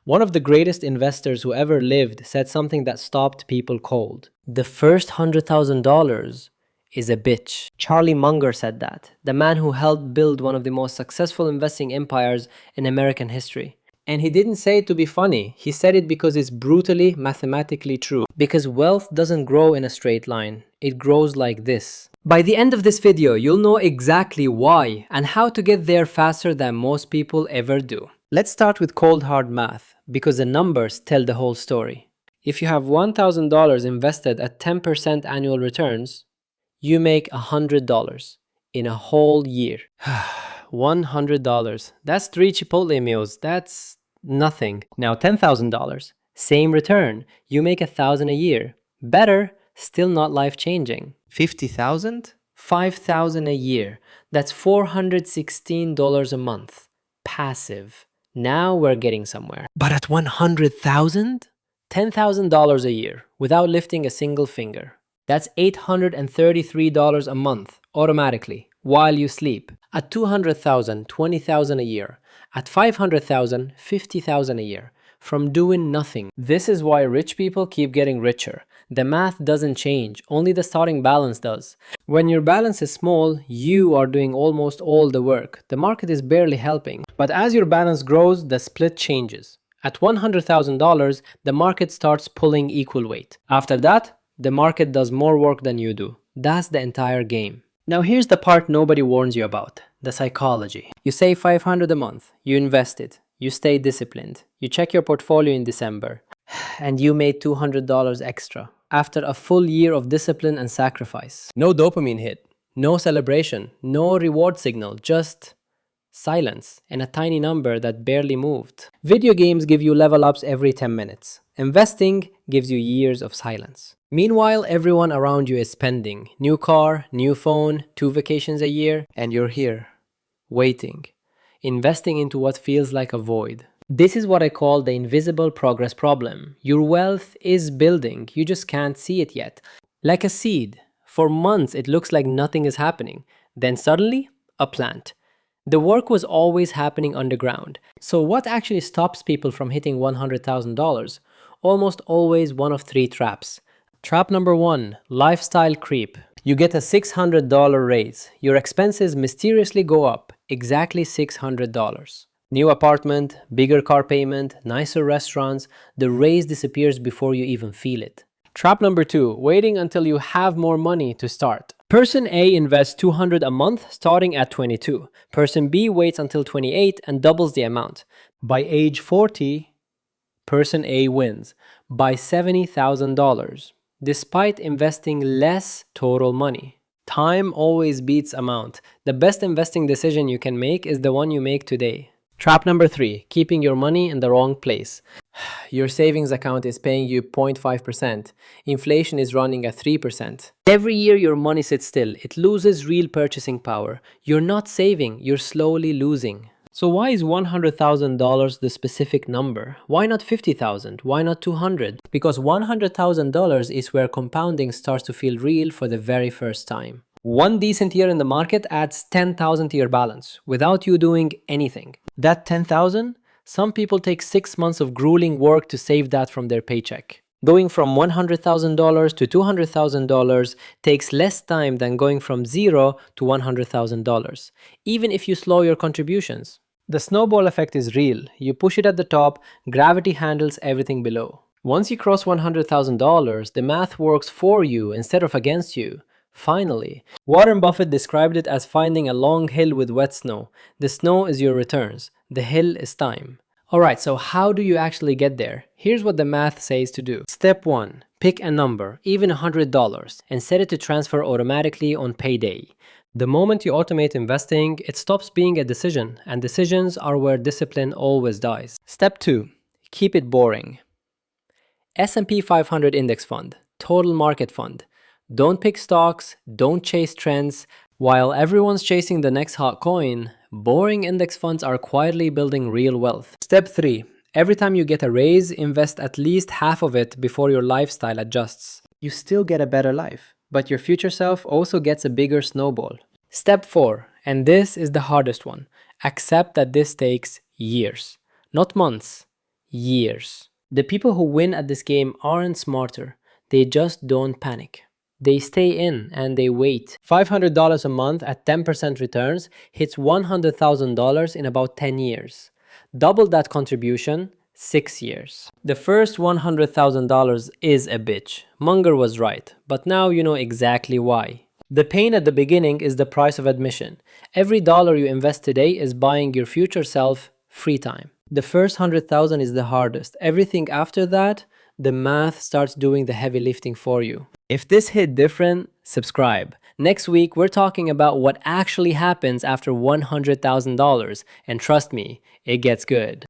One of the greatest investors who ever lived said something that stopped people cold. The first $100,000 is a bitch. Charlie Munger said that, the man who helped build one of the most successful investing empires in American history. And he didn't say it to be funny, he said it because it's brutally mathematically true. Because wealth doesn't grow in a straight line, it grows like this. By the end of this video, you'll know exactly why and how to get there faster than most people ever do. Let's start with cold hard math, because the numbers tell the whole story. If you have $1,000 invested at 10% annual returns, you make $100 in a whole year. $100. That's 3 Chipotle meals. That's nothing. Now $10,000. Same return. You make $1,000 a year. Better, still not life-changing. $50,000? $5,000 a year. That's $416 a month. Passive. Now we're getting somewhere. But at $100,000? $10,000 a year without lifting a single finger. That's $833 a month automatically while you sleep. At $200,000, $20,000 a year. At $500,000, $50,000 a year. From doing nothing. This is why rich people keep getting richer. The math doesn't change, only the starting balance does. When your balance is small, you are doing almost all the work. The market is barely helping. But as your balance grows, the split changes. At $100,000, the market starts pulling equal weight. After that, the market does more work than you do. That's the entire game. Now here's the part nobody warns you about, the psychology. You save $500 a month, you invest it, you stay disciplined, you check your portfolio in December, and you made $200 extra. After a full year of discipline and sacrifice. No dopamine hit, no celebration, no reward signal, just silence and a tiny number that barely moved. Video games give you level ups every 10 minutes. Investing gives you years of silence. Meanwhile, everyone around you is spending. New car, new phone, 2 vacations a year, and you're here, waiting, investing into what feels like a void. This is what I call the invisible progress problem. Your wealth is building, you just can't see it yet. Like a seed. For months it looks like nothing is happening. Then suddenly, a plant. The work was always happening underground. So what actually stops people from hitting $100,000? Almost always one of 3 traps. Trap number 1, lifestyle creep. You get a $600 raise. Your expenses mysteriously go up, exactly $600. New apartment, bigger car payment, nicer restaurants, the raise disappears before you even feel it. Trap number 2, waiting until you have more money to start. Person A invests $200 a month starting at 22. Person B waits until 28 and doubles the amount. By age 40, person A wins by $70,000, despite investing less total money. Time always beats amount. The best investing decision you can make is the one you make today. Trap number 3, keeping your money in the wrong place. Your savings account is paying you 0.5%. Inflation is running at 3%. Every year your money sits still. It loses real purchasing power. You're not saving, you're slowly losing. So why is $100,000 the specific number? Why not $50,000? Why not $200,000? Because $100,000 is where compounding starts to feel real for the very first time. One decent year in the market adds $10,000 to your balance without you doing anything. That $10,000, some people take 6 months of grueling work to save that from their paycheck. Going from $100,000 to $200,000 takes less time than going from $0 to $100,000, even if you slow your contributions. The snowball effect is real. You push it at the top, gravity handles everything below. Once you cross $100,000, the math works for you instead of against you. Finally, Warren Buffett described it as finding a long hill with wet snow. The snow is your returns. The hill is time. Alright, so how do you actually get there? Here's what the math says to do. Step 1. Pick a number, even $100, and set it to transfer automatically on payday. The moment you automate investing, it stops being a decision, and decisions are where discipline always dies. Step 2. Keep it boring. S&P 500 Index Fund, Total Market Fund. Don't pick stocks, don't chase trends. While everyone's chasing the next hot coin, boring index funds are quietly building real wealth. Step 3. Every time you get a raise, invest at least half of it before your lifestyle adjusts. You still get a better life, but your future self also gets a bigger snowball. Step 4, and this is the hardest one. Accept that this takes years, not months, years. The people who win at this game aren't smarter, they just don't panic. They stay in and they wait. $500 a month at 10% returns hits $100,000 in about 10 years. Double that contribution, 6 years. The first $100,000 is a bitch. Munger was right, but now you know exactly why. The pain at the beginning is the price of admission. Every dollar you invest today is buying your future self free time. The first 100,000 is the hardest. Everything after that, the math starts doing the heavy lifting for you. If this hit different, subscribe. Next week, we're talking about what actually happens after $100,000, and trust me, it gets good.